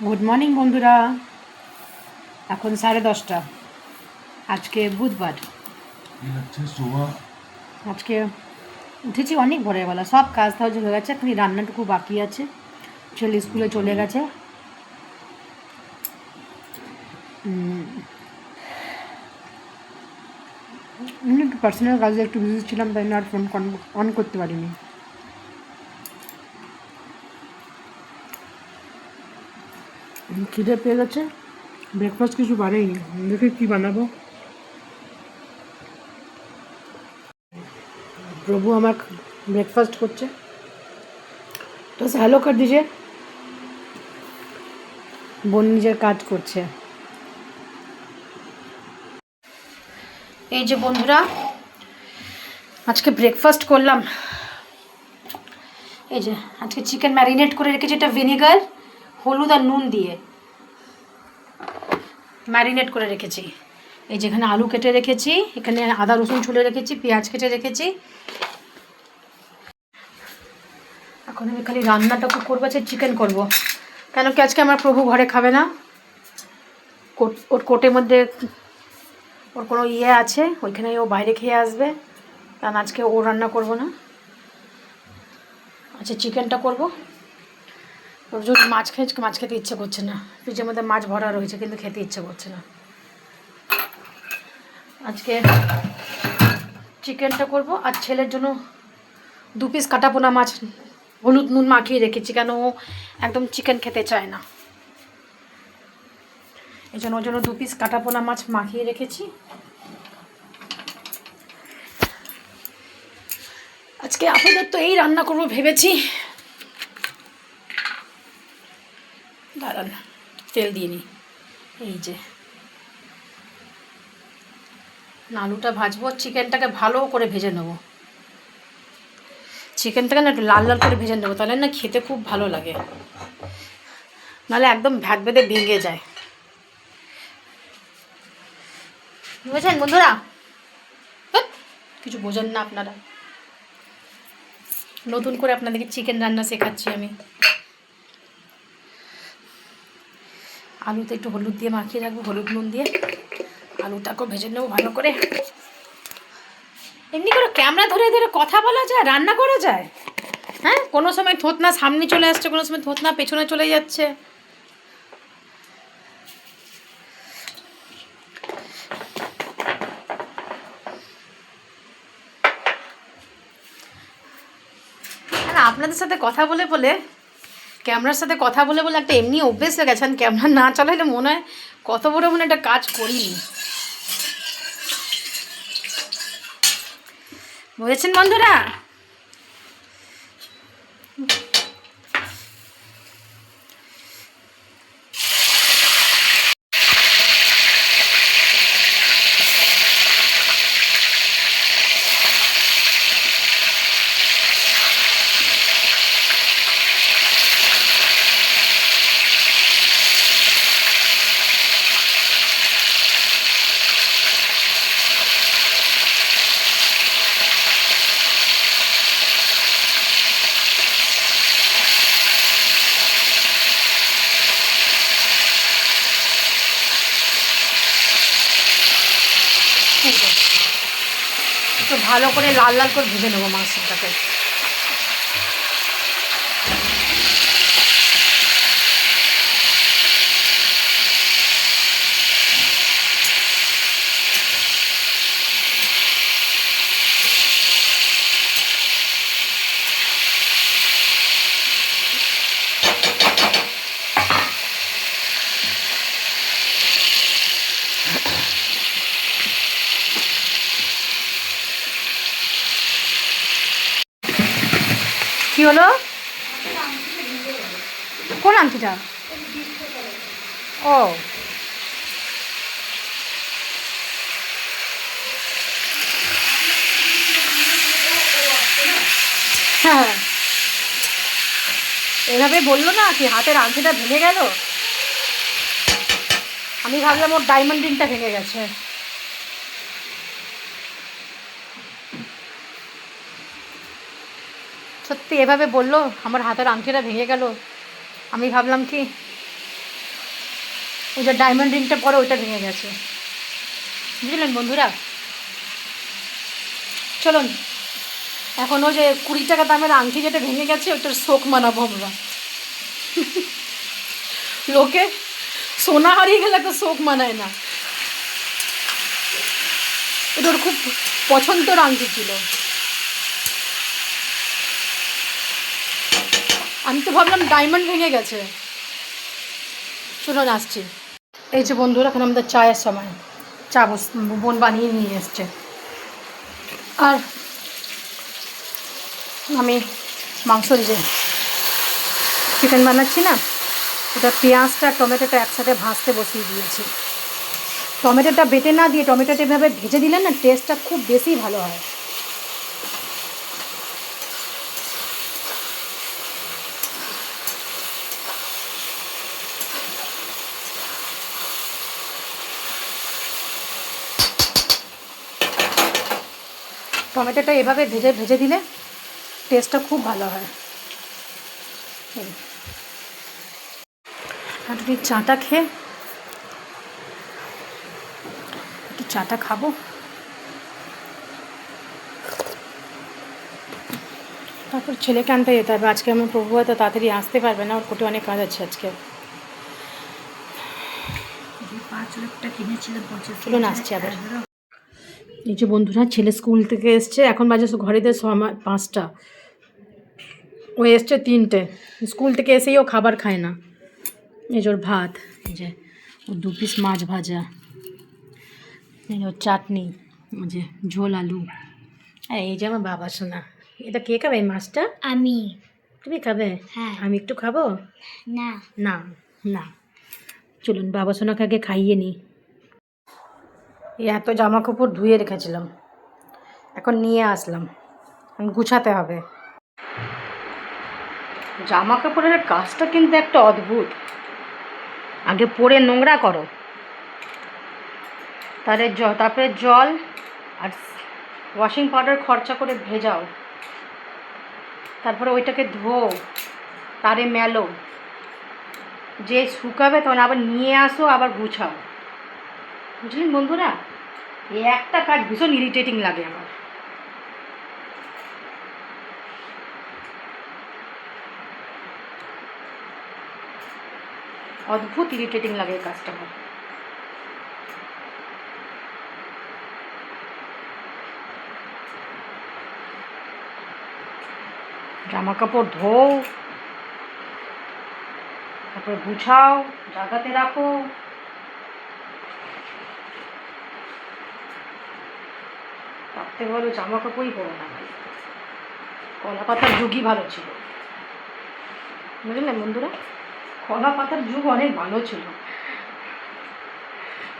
Good morning বন্ধুরা। এখন 10:30। আজকে বুধবার। আজকে উঠেছি অনেক ভোরবেলা, সব কাজ তাজ হয়ে গেছে, খালি রান্নাটুকু বাকি আছে। ছেলে স্কুলে চলে গেছে। এমনি একটু পার্সোনাল কাজে একটু বিজি ছিলাম, তাই না আর ফোন অন করতে পারিনি। খিদে পেয়ে গেছে, ব্রেকফাস্ট কিছু বানাইনি, দেখি কী বানাবো। প্রভু আমার ব্রেকফাস্ট করছে, তো হ্যালো কর দিছে। বোন নিজের কাজ করছে। এই যে বন্ধুরা, আজকে ব্রেকফাস্ট করলাম। এই যে আজকে চিকেন ম্যারিনেট করে রেখেছি, এটা ভিনেগার, হলুদ আর নুন দিয়ে ম্যারিনেট করে রেখেছি। এই যেখানে আলু কেটে রেখেছি, এখানে আদা রসুন ছুলে রেখেছি, পেঁয়াজ কেটে রেখেছি। এখন আমি খালি রান্নাটাকে করবো, আছে চিকেন করব। কেন কি আজকে আমার প্রভু ঘরে খাবে না, ওর কোটের মধ্যে ওর কোনো আছে, ওইখানে ও বাইরে খেয়ে আসবে, কারণ আজকে ও রান্না করব না। আচ্ছা, চিকেনটা করব। ওর জন্য মাছ খেতে ইচ্ছে করছে না, ফ্রিজের মধ্যে মাছ ভরা রয়েছে কিন্তু খেতে ইচ্ছে করছে না। আজকে চিকেনটা করব, আর ছেলের জন্য 2 পিস কাটাপোনা মাছ হলুদ নুন মাখিয়ে রেখেছি, কেন ও একদম চিকেন খেতে চায় না। এই জন্য ওর জন্য 2 পিস কাটাপোনা মাছ মাখিয়ে রেখেছি। আজকে আপাতত এই রান্না করব ভেবেছি। দাঁড়ান, তেল দিয়ে নিই। এই যে আলুটা ভাজবো, চিকেনটাকে ভালো করে ভেজে নেবো। চিকেনটাকে না একটু লাল লাল করে ভেজে নেবো, তাহলে না খেতে খুব ভালো লাগে, নাহলে একদম ভ্যাট বেঁধে ভেঙে যায়। বুঝেছেন বন্ধুরা? কিছু বোঝেন না আপনারা। নতুন করে আপনাদেরকে চিকেন রান্না শেখাচ্ছি আমি। আলুতে একটু হলুদ দিয়ে মাখিয়ে রাখবো, হলুদ নুন দিয়ে আলুটাকেও ভেজে নেবো ভালো করে। এমনি করে ক্যামেরা ধরে ধরে কথা বলা যায়, রান্না করা যায়? হ্যাঁ, কোনো সময় থোতনা সামনে চলে আসছে, কোনো সময় থোতনা পেছনে চলে যাচ্ছে। আপনাদের সাথে কথা বলে বলে, ক্যামেরার সাথে কথা বলে বলে একটা এমনি অভ্যেস হয়ে গেছেন, ক্যামেরা না চালাইলে মনে হয় কত বড় মনে একটা কাজ করিনি। বুঝেছেন বন্ধুরা? একটু ভালো করে লাল লাল করে ভেজে নেবো মাছটাকে। কি হলো? কোন আংটিটা? ও হ্যাঁ, এভাবে বললো না কি হাতের আংটিটা ভেঙে গেল, আমি ভাবলাম ওর ডায়মন্ড রিংটা ভেঙে গেছে। সত্যি এভাবে বললো আমার হাতের আংটিটা ভেঙে গেল, আমি ভাবলাম কি ওই যে ডায়মন্ড রিংটা পরে ওইটা ভেঙে গেছে, বুঝলেন বন্ধুরা। চলুন এখন ওই যে 20 টাকা দামের আংটি যেটা ভেঙে গেছে ওইটার শোক মানাবো আমরা। লোকে সোনা হারিয়ে গেলে তো শোক মানায় না, এটা ওর খুব পছন্দের আংটি ছিল। আমি তো ভাবলাম ডায়মন্ড ভেঙে গেছে। চলুন আসছি। এই যে বন্ধুরা এখন আমাদের চায়ের সময়, চা বোন বানিয়ে নিয়ে এসছে। আর আমি মাংসর যে চিকেন বানাচ্ছি না, ওটা পেঁয়াজটা টমেটোটা একসাথে ভাজতে বসিয়ে দিয়েছি। টমেটোটা বেটে না দিয়ে টমেটোটা এভাবে ভেজে দিলে না টেস্টটা খুব বেশি ভালো হয়। টমেটোটা এভাবে ভেজে ভেজে দিলে টেস্টটা খুব ভালো হয়। আর তুমি চাটা খেয়ে একটু চাটা খাবো। তারপর ছেলেকে আনতে যেতে হবে। আজকে আমার প্রভু হয়তো তাড়াতাড়ি আসতে পারবে না, ওর কোটে অনেক কাজ আছে আজকে। চলুন আসছি আবার। এই যে বন্ধুরা ছেলে স্কুল থেকে এসছে, এখন বাজে ঘরেতে 5টা, ও এসছে 3টে। স্কুল থেকে এসেই ও খাবার খায় না। এই যে ওর ভাত, এই যে ওর 2 পিস মাছ ভাজা, এই যে ওর চাটনি, ওই যে ঝোল আলু। আর এই যে আমার বাবা সোনা। এটা কে খাবে এই মাছটা? আমি। তুমি খাবে? হ্যাঁ। আমি একটু খাবো? না না না। চলুন বাবা সোনাকে আগে খাইয়ে নিই। এই এত জামা কাপড় ধুয়ে রেখেছিলাম, এখন নিয়ে আসলাম, গুছাতে হবে। জামা কাপড়ের কাজটা কিন্তু একটা অদ্ভুত। আগে পরে নোংরা করো, তারপরে জল আর ওয়াশিং পাউডার খরচা করে ভেজাও, তারপরে ওইটাকে ধোও, তারে মেলো, যে শুকাবে তখন আবার নিয়ে আসো, আবার গুছাও। বুঝলেন বন্ধুরা, এই একটা কাজ ভীষণ ইরিটেটিং লাগে আমার। অদ্ভুত ইরিটেটিং লাগে এই কাজটা আমার। জামা কাপড় ধোও, তারপরে গুছাও, জায়গাতে রাখো। তার থেকে ভালো জামা কাপড়ই পরো না ভাই। কলা পাতার যুগই ভালো ছিল, বুঝলেন বন্ধুরা। কলা পাতার যুগ অনেক ভালো ছিল,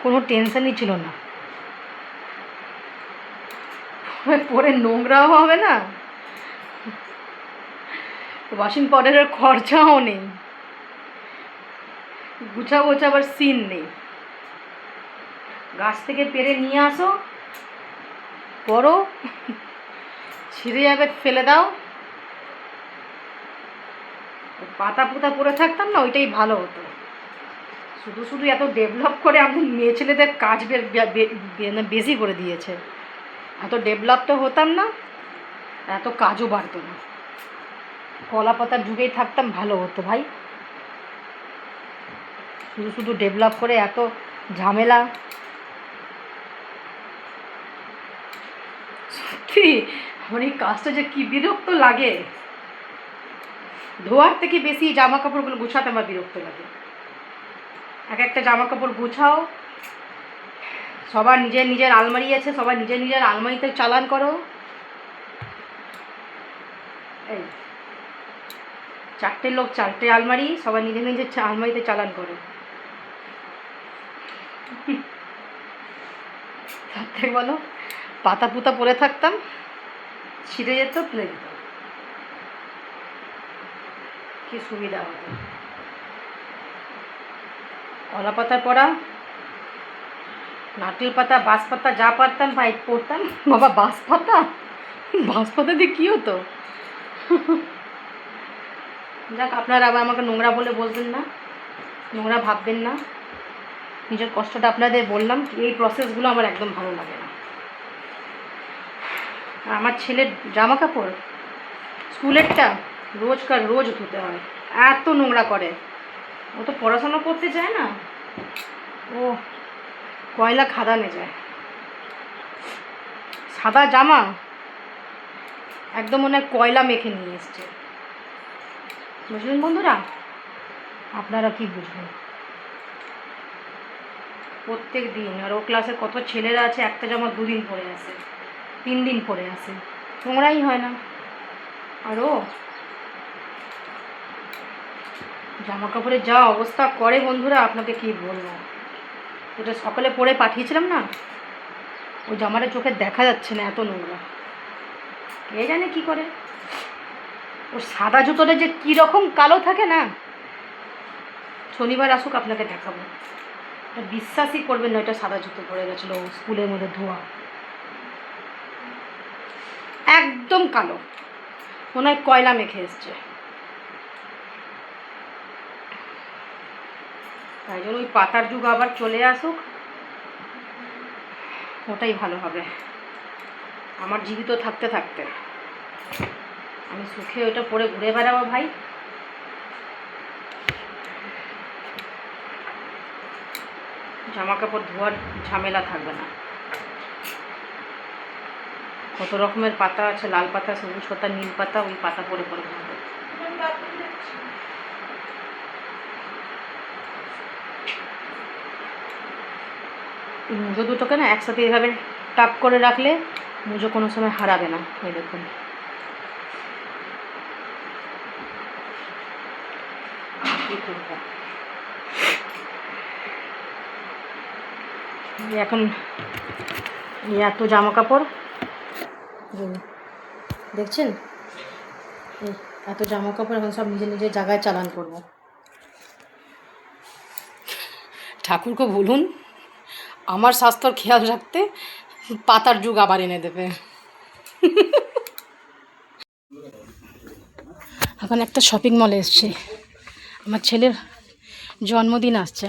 কোনো টেনশনই ছিল না। পরে নোংরাও হবে না, ওয়াশিং পাউডারের খরচাও নেই, গুছা গোছাবার সিন নেই। গাছ থেকে পেরে নিয়ে আসো, পরো, ছিঁড়ে যাবে ফেলে দাও। পাতা পুতা পরে থাকতাম না, ওইটাই ভালো হতো। শুধু শুধু এত ডেভেলপ করে আমাদের মেয়ে ছেলেদের কাজ বেশি করে দিয়েছে। এত ডেভেলপ তো হতাম না, এত কাজও বাড়তো না। কলা পাতার যুগেই থাকতাম, ভালো হতো ভাই। শুধু শুধু ডেভেলপ করে এত ঝামেলা। সত্যি আমার এই কাজটা যে কি বিরক্ত লাগে। ধোয়ার থেকে বেশি জামা কাপড়গুলো গুছাতে আমার বিরক্ত লাগে। এক একটা জামা কাপড় গুছাও, সবার নিজের নিজের আলমারি আছে, সবার নিজের নিজের আলমারিতে চালান করো। এই 4টে লোক 4টে আলমারি, সবার নিজের নিজের আলমারিতে চালান করো। তার থেকে বলো পাতা পুতা পরে থাকতাম, ছিঁড়ে যেত, ফেলে যেত, কি সুবিধা হতো। কলা পাতার পড়া, নারকেল পাতা, বাঁশ পাতা, যা পারতাম ভাই পড়তাম। বাবা বাঁশ পাতা, বাঁশ পাতা দিয়ে কী হতো? যাক, আপনারা আবার আমাকে নোংরা বলে বলবেন না, নোংরা ভাববেন না। নিজের কষ্টটা আপনাদের বললাম। এই প্রসেসগুলো আমার একদম ভালো লাগে না। আর আমার ছেলের জামা কাপড় স্কুলেরটা রোজ ধুতে হয়, এত নোংরা করে। ও তো পড়াশোনা করতে চায় না, ও কয়লা খাদানে যায়। সাদা জামা একদম মনে হয় কয়লা মেখে নিয়ে এসছে। বুঝলেন বন্ধুরা? আপনারা কি বুঝবেন? প্রত্যেক দিন। আর ও ক্লাসের কত ছেলেরা আছে একটা জামা 2 দিন পরে আসে, 3 দিন পরে আসে, নোংরাই হয় না। আর ও জামা কাপড়ের যা অবস্থা করে বন্ধুরা, আপনাকে কি বলবো। ওটা সকালে পরে পাঠিয়েছিলাম না, ওই জামাটা চোখে দেখা যাচ্ছে না, এত নোংরা। কে জানে কি করে। ওর সাদা জুতোটা যে কীরকম কালো থাকে না, শনিবার আসুক আপনাকে দেখাবো। বিশ্বাসই করবেন না, এটা সাদা জুতো পরে গেছিলো স্কুলের মধ্যে ধোয়া, একদম কালো, মনে হয় কয়লা মেখে এসছে। তাই জন্য ওই পাতার যুগ আবার চলে আসুক, ওটাই ভালো হবে। আমার জীবিত থাকতে থাকতে আমি সুখে ওটা পরে ঘুরে বেড়াবো ভাই। জামা কাপড় ধোয়ার ঝামেলা থাকবে না। কত রকমের পাতা আছে, লাল পাতা, সবুজ পাতা, নীল পাতা, ওই পাতা পরে পরে ঘুরবে। এই মুজো দুটোকে না একসাথে এইভাবে টাপ করে রাখলে মুজো কোনো সময় হারাবে না। এই দেখুন, কী করবো। এখন এত জামা কাপড় দেখছেন, এত জামা কাপড় এখন সব নিজের নিজের জায়গায় চালান করবো। ঠাকুরকে বলুন আমার স্বাস্থ্যর খেয়াল রাখতে, পাতার যুগ আবার এনে দেবে। এখন একটা শপিং মলে এসছি, আমার ছেলের জন্মদিন আসছে,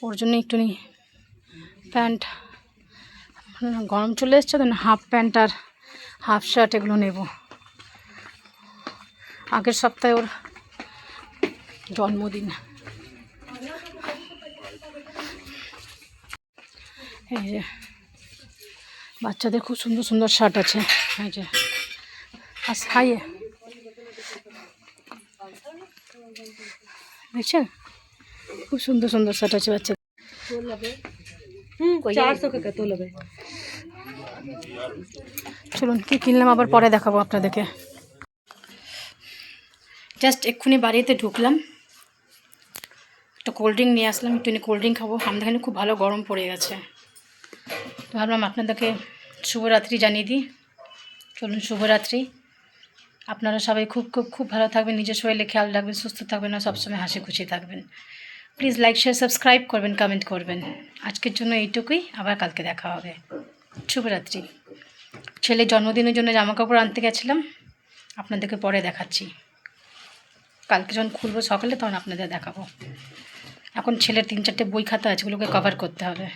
ওর জন্য একটুখানি প্যান্ট, গরম চলে এসছে তো না, হাফ প্যান্ট আর হাফ শার্ট এগুলো নেব। আগের সপ্তাহে ওর জন্মদিন। এই যে বাচ্চাদের খুব সুন্দর সুন্দর শার্ট আছে, এই যে হাইয়ে দেখছেন, খুব সুন্দর সুন্দর শার্ট আছে বাচ্চা। 400 টাকা তো নেবে। চলুন কি কিনলাম আবার পরে দেখাবো আপনাদেরকে। জাস্ট এক্ষুনি বাড়িতে ঢুকলাম, একটা কোল্ড ড্রিঙ্ক নিয়ে আসলাম, একটু কোল্ড ড্রিঙ্ক খাবো। আমাদের এখানে খুব ভালো গরম পড়ে গেছে, তো ভাবলাম আপনাদেরকে শুভরাত্রি জানিয়ে দিই। চলুন শুভরাত্রি। আপনারা সবাই খুব খুব খুব ভালো থাকবেন, নিজের শরীরে খেয়াল রাখবেন, সুস্থ থাকবেন, আর সবসময় হাসি খুশি থাকবেন। প্লিজ লাইক শেয়ার সাবস্ক্রাইব করবেন, কমেন্ট করবেন। আজকের জন্য এইটুকুই, আবার কালকে দেখা হবে। শুভরাত্রি। ছেলের জন্মদিনের জন্য জামা কাপড় আনতে গেছিলাম, আপনাদেরকে পরে দেখাচ্ছি। কালকে যখন খুলবো সকালে তখন আপনাদের দেখাবো। এখন ছেলের 3-4টে বই খাতা আছে, ওগুলোকে কভার করতে হবে।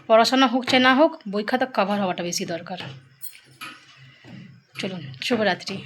পড়াশোনা হোক চাই না হোক, বই খাতা কভার হওয়াটা বেশি দরকার। চলুন শুভরাত্রি।